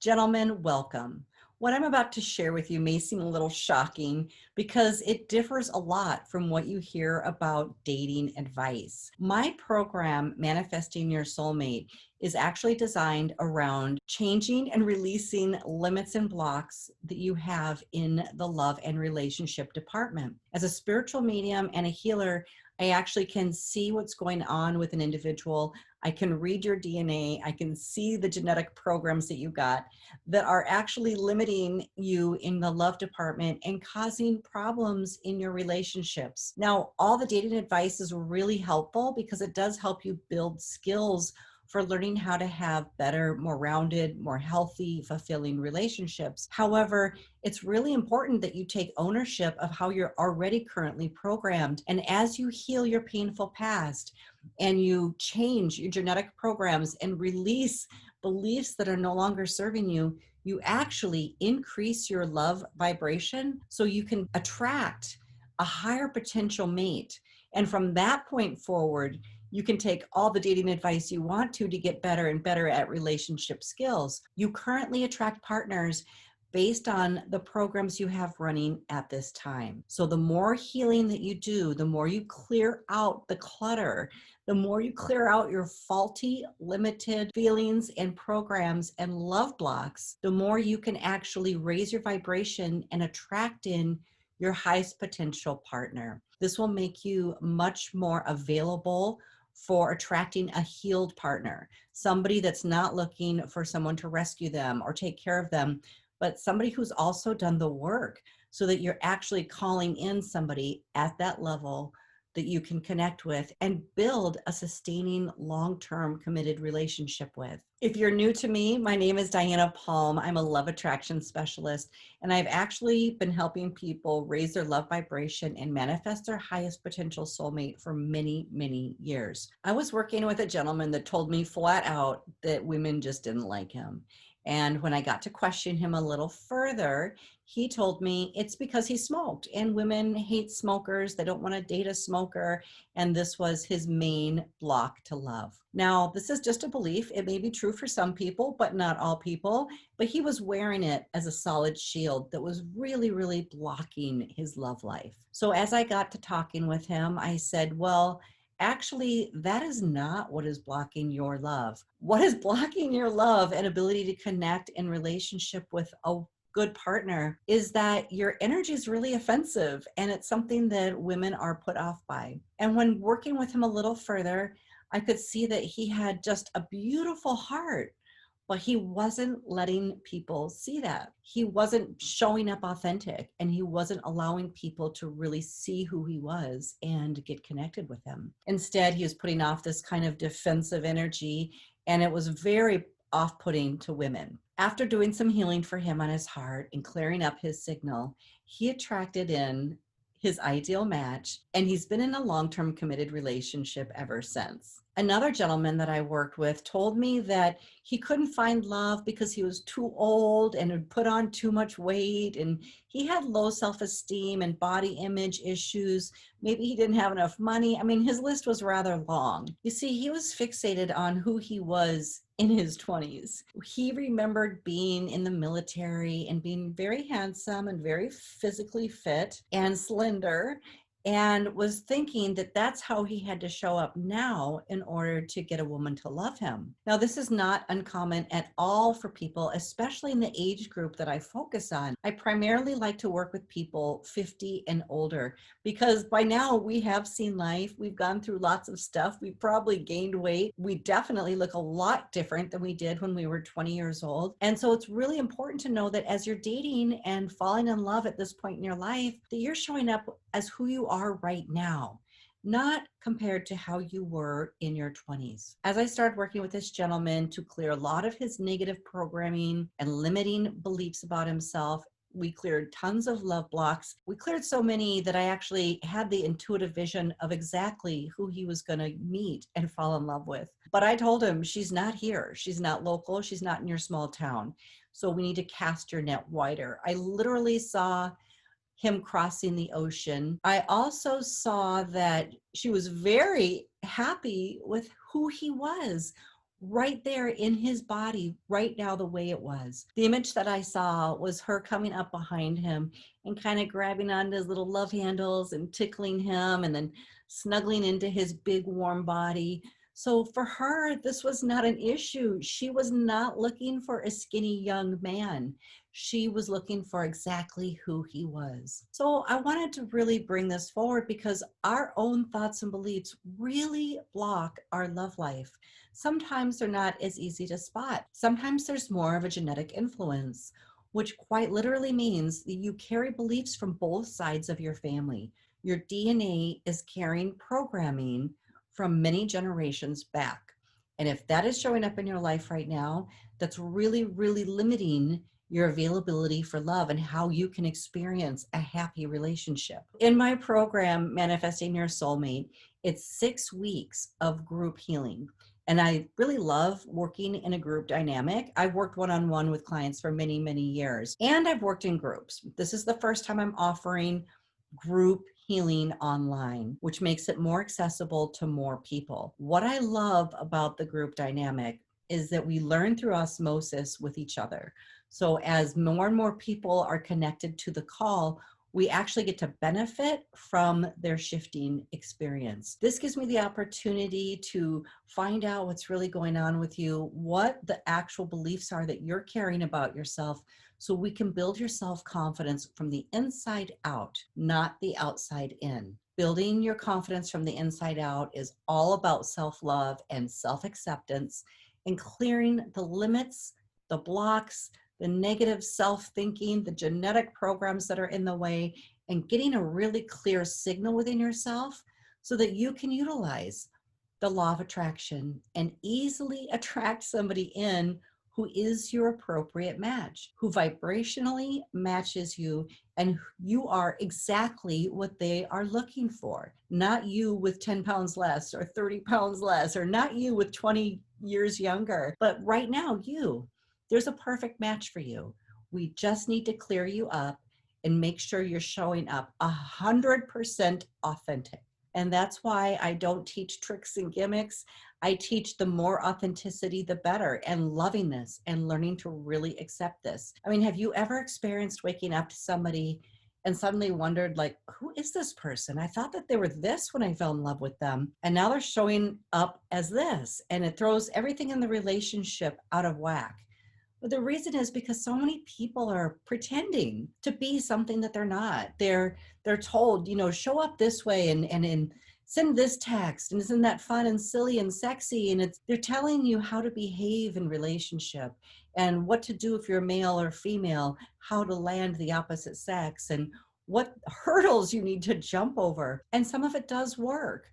Gentlemen, welcome. What I'm about to share with you may seem a little shocking because it differs a lot from what you hear about dating advice. My program, Manifesting Your Soulmate, is actually designed around changing and releasing limits and blocks that you have in the love and relationship department. As a spiritual medium and a healer, I actually can see what's going on with an individual. I can read your DNA. I can see the genetic programs that you got that are actually limiting you in the love department and causing problems in your relationships. Now, all the dating advice is really helpful because it does help you build skills for learning how to have better, more rounded, more healthy, fulfilling relationships. However, it's really important that you take ownership of how you're already currently programmed. And as you heal your painful past and you change your genetic programs and release beliefs that are no longer serving you, you actually increase your love vibration so you can attract a higher potential mate. And from that point forward, you can take all the dating advice you want to get better and better at relationship skills. You currently attract partners based on the programs you have running at this time. So the more healing that you do, the more you clear out the clutter, the more you clear out your faulty, limited feelings and programs and love blocks, the more you can actually raise your vibration and attract in your highest potential partner. This will make you much more available for attracting a healed partner, somebody that's not looking for someone to rescue them or take care of them, but somebody who's also done the work so that you're actually calling in somebody at that level that you can connect with and build a sustaining, long-term committed relationship with. If you're new to me, my name is Diana Palm. I'm a love attraction specialist, and I've actually been helping people raise their love vibration and manifest their highest potential soulmate for many, many years. I was working with a gentleman that told me flat out that women just didn't like him. And when I got to question him a little further, he told me it's because he smoked and women hate smokers. They don't want to date a smoker. And this was his main block to love. Now, this is just a belief. It may be true for some people, but not all people. But he was wearing it as a solid shield that was really, really blocking his love life. So as I got to talking with him, I said, well, actually, that is not what is blocking your love. What is blocking your love and ability to connect in relationship with a good partner is that your energy is really offensive, and it's something that women are put off by. And when working with him a little further, I could see that he had just a beautiful heart, but he wasn't letting people see that. He wasn't showing up authentic, and he wasn't allowing people to really see who he was and get connected with him. Instead, he was putting off this kind of defensive energy, and it was very off-putting to women. After doing some healing for him on his heart and clearing up his signal, he attracted in his ideal match, and he's been in a long-term committed relationship ever since. Another gentleman that I worked with told me that he couldn't find love because he was too old and had put on too much weight, and he had low self-esteem and body image issues. Maybe he didn't have enough money. I mean, his list was rather long. You see, he was fixated on who he was in his 20s. He remembered being in the military and being very handsome and very physically fit and slender, and was thinking that that's how he had to show up now in order to get a woman to love him. Now, this is not uncommon at all for people, especially in the age group that I focus on. I primarily like to work with people 50 and older because by now we have seen life. We've gone through lots of stuff. We've probably gained weight. We definitely look a lot different than we did when we were 20 years old. And so it's really important to know that as you're dating and falling in love at this point in your life, that you're showing up as who you are right now, not compared to how you were in your 20s. As I started working with this gentleman to clear a lot of his negative programming and limiting beliefs about himself, we cleared tons of love blocks. We cleared so many that I actually had the intuitive vision of exactly who he was going to meet and fall in love with. But I told him, she's not here. She's not local. She's not in your small town. So we need to cast your net wider. I literally saw him crossing the ocean. I also saw that she was very happy with who he was. right there in his body right now the way it was. The image that I saw was her coming up behind him and kind of grabbing onto his little love handles and tickling him and then snuggling into his big warm body. So for her, this was not an issue. She was not looking for a skinny young man. She was looking for exactly who he was. So I wanted to really bring this forward because our own thoughts and beliefs really block our love life. Sometimes they're not as easy to spot. Sometimes there's more of a genetic influence, which quite literally means that you carry beliefs from both sides of your family. Your DNA is carrying programming from many generations back. And if that is showing up in your life right now, that's really, really limiting your availability for love and how you can experience a happy relationship. In my program, Manifesting Your Soulmate, it's 6 weeks of group healing. And I really love working in a group dynamic. I've worked one-on-one with clients for many, many years, and I've worked in groups. This is the first time I'm offering group healing online, which makes it more accessible to more people. What I love about the group dynamic is that we learn through osmosis with each other. So as more and more people are connected to the call, we actually get to benefit from their shifting experience. This gives me the opportunity to find out what's really going on with you, what the actual beliefs are that you're carrying about yourself, so we can build your self-confidence from the inside out, not the outside in. Building your confidence from the inside out is all about self-love and self-acceptance and clearing the limits, the blocks, the negative self-thinking, the genetic programs that are in the way, and getting a really clear signal within yourself so that you can utilize the law of attraction and easily attract somebody in who is your appropriate match, who vibrationally matches you, and you are exactly what they are looking for. Not you with 10 pounds less or 30 pounds less, or not you with 20 years younger, but right now you. There's a perfect match for you. We just need to clear you up and make sure you're showing up 100% authentic. And that's why I don't teach tricks and gimmicks. I teach the more authenticity, the better, and loving this and learning to really accept this. I mean, have you ever experienced waking up to somebody and suddenly wondered, like, who is this person? I thought that they were this when I fell in love with them. And now they're showing up as this. And it throws everything in the relationship out of whack. But the reason is because so many people are pretending to be something that they're not. They're told, show up this way and send this text, and isn't that fun and silly and sexy? And they're telling you how to behave in relationship and what to do if you're male or female, how to land the opposite sex, and what hurdles you need to jump over. And some of it does work,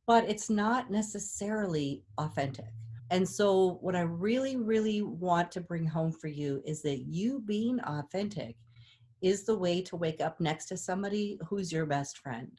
but it's not necessarily authentic. And so what I really, really want to bring home for you is that you being authentic is the way to wake up next to somebody who's your best friend,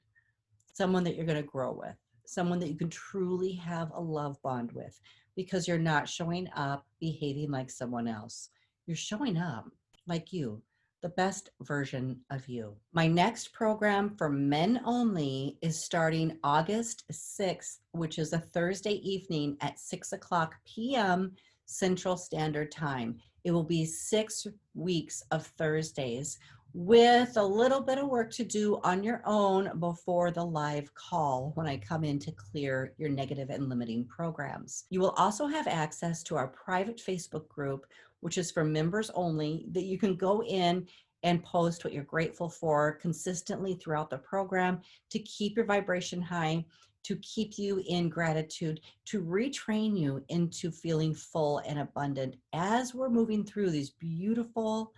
someone that you're going to grow with, someone that you can truly have a love bond with, because you're not showing up behaving like someone else. You're showing up like you, the best version of you. My next program for men only is starting August 6th, which is a Thursday evening at 6:00 p.m. Central Standard Time. It will be 6 weeks of Thursdays with a little bit of work to do on your own before the live call when I come in to clear your negative and limiting programs. You will also have access to our private Facebook group, which is for members only, that you can go in and post what you're grateful for consistently throughout the program to keep your vibration high, to keep you in gratitude, to retrain you into feeling full and abundant as we're moving through these beautiful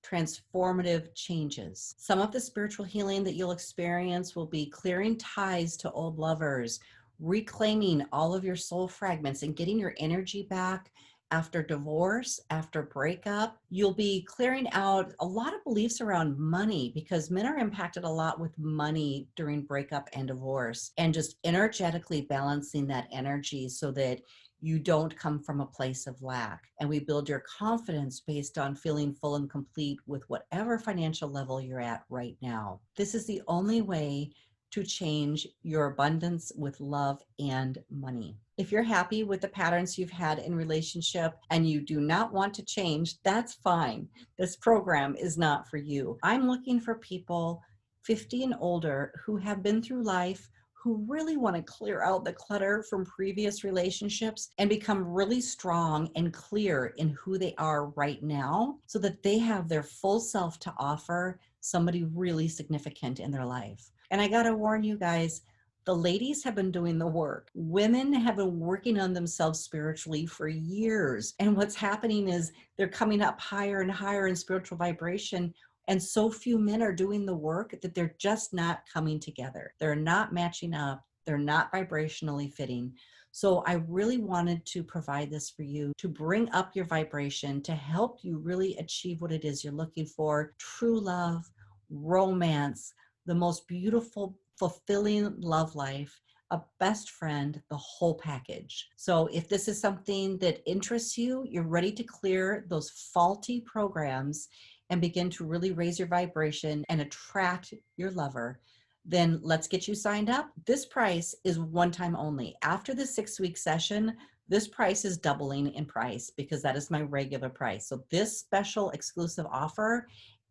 transformative changes. Some of the spiritual healing that you'll experience will be clearing ties to old lovers, reclaiming all of your soul fragments and getting your energy back after divorce, after breakup. You'll be clearing out a lot of beliefs around money, because men are impacted a lot with money during breakup and divorce, and just energetically balancing that energy so that you don't come from a place of lack. And we build your confidence based on feeling full and complete with whatever financial level you're at right now. This is the only way to change your abundance with love and money. If you're happy with the patterns you've had in relationship and you do not want to change, that's fine. This program is not for you. I'm looking for people 50 and older who have been through life, who really want to clear out the clutter from previous relationships and become really strong and clear in who they are right now so that they have their full self to offer somebody really significant in their life. And I got to warn you guys, the ladies have been doing the work. Women have been working on themselves spiritually for years. And what's happening is they're coming up higher and higher in spiritual vibration. And so few men are doing the work that they're just not coming together. They're not matching up. They're not vibrationally fitting. So I really wanted to provide this for you to bring up your vibration, to help you really achieve what it is you're looking for: true love, romance, the most beautiful, fulfilling love life, a best friend, the whole package. So if this is something that interests you, you're ready to clear those faulty programs and begin to really raise your vibration and attract your lover, then let's get you signed up. This price is one time only. After the 6-week session, this price is doubling in price because that is my regular price. So this special exclusive offer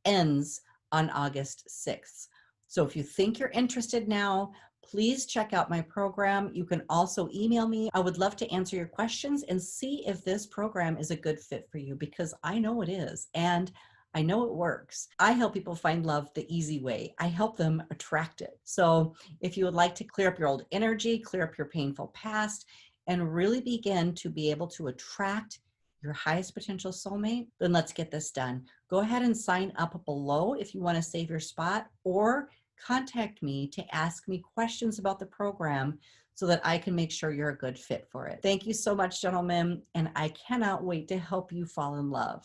ends on August 6th. So if you think you're interested now, please check out my program. You can also email me. I would love to answer your questions and see if this program is a good fit for you, because I know it is. And I know it works. I help people find love the easy way. I help them attract it. So if you would like to clear up your old energy, clear up your painful past, and really begin to be able to attract your highest potential soulmate, then let's get this done. Go ahead and sign up below if you want to save your spot, or contact me to ask me questions about the program so that I can make sure you're a good fit for it. Thank you so much, gentlemen, and I cannot wait to help you fall in love.